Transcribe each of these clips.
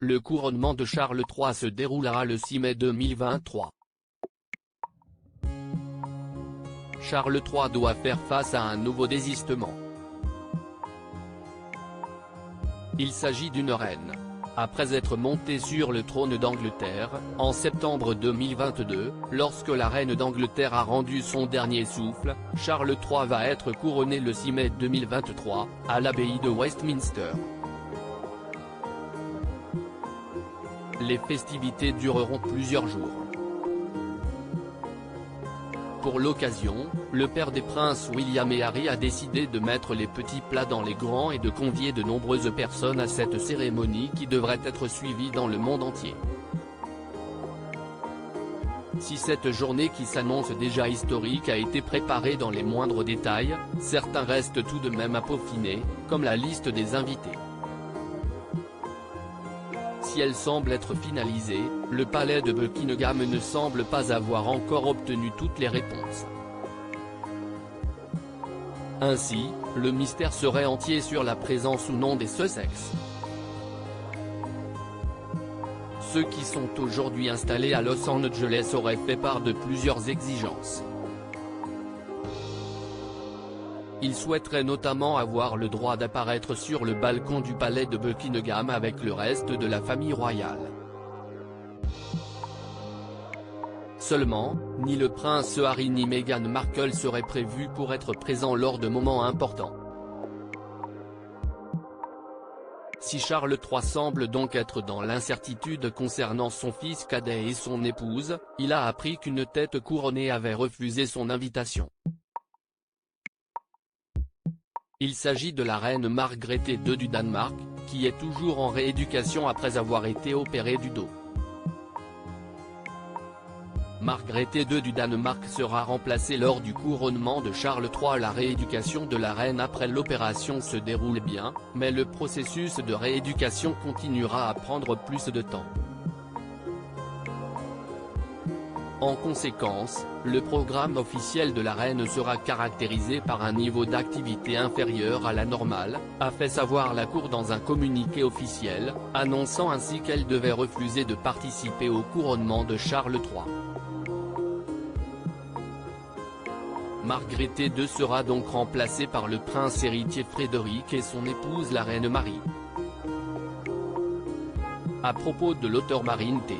le couronnement de Charles III se déroulera le 6 mai 2023. Charles III doit faire face à un nouveau désistement. Il s'agit d'une reine. Après être montée sur le trône d'Angleterre, en septembre 2022, lorsque la reine d'Angleterre a rendu son dernier souffle, Charles III va être couronné le 6 mai 2023, à l'abbaye de Westminster. Les festivités dureront plusieurs jours. Pour l'occasion, le père des princes William et Harry a décidé de mettre les petits plats dans les grands et de convier de nombreuses personnes à cette cérémonie qui devrait être suivie dans le monde entier. Si cette journée qui s'annonce déjà historique a été préparée dans les moindres détails, certains restent tout de même à peaufiner, comme la liste des invités. Si elle semble être finalisée, le palais de Buckingham ne semble pas avoir encore obtenu toutes les réponses. Ainsi, le mystère serait entier sur la présence ou non des Sussex. Ceux qui sont aujourd'hui installés à Los Angeles auraient fait part de plusieurs exigences. Ils souhaiteraient notamment avoir le droit d'apparaître sur le balcon du palais de Buckingham avec le reste de la famille royale. Seulement, ni le prince Harry ni Meghan Markle seraient prévus pour être présents lors de moments importants. Si Charles III semble donc être dans l'incertitude concernant son fils cadet et son épouse, il a appris qu'une tête couronnée avait refusé son invitation. Il s'agit de la reine Margrethe II du Danemark, qui est toujours en rééducation après avoir été opérée du dos. Margrethe II du Danemark sera remplacée lors du couronnement de Charles III. La rééducation de la reine après l'opération se déroule bien, mais le processus de rééducation continuera à prendre plus de temps. En conséquence, le programme officiel de la reine sera caractérisé par un niveau d'activité inférieur à la normale, a fait savoir la Cour dans un communiqué officiel, annonçant ainsi qu'elle devait refuser de participer au couronnement de Charles III. Margrethe II sera donc remplacée par le prince héritier Frédéric et son épouse la reine Marie. À propos de l'auteur Marine T.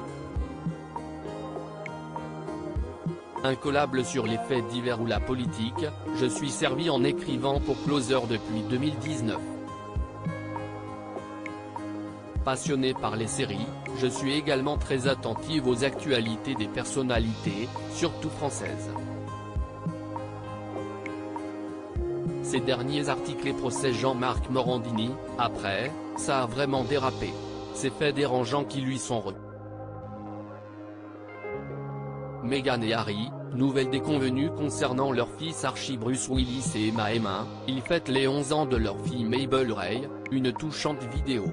Incollable sur les faits divers ou la politique, je suis servi en écrivant pour Closer depuis 2019. Passionné par les séries, je suis également très attentive aux actualités des personnalités, surtout françaises. Ces derniers articles et procès Jean-Marc Morandini, après, ça a vraiment dérapé. Ces faits dérangeants qui lui sont Meghan et Harry, nouvelle déconvenue concernant leur fils Archie Bruce Willis et Emma. Ils fêtent les 11 ans de leur fille Mabel Ray, une touchante vidéo.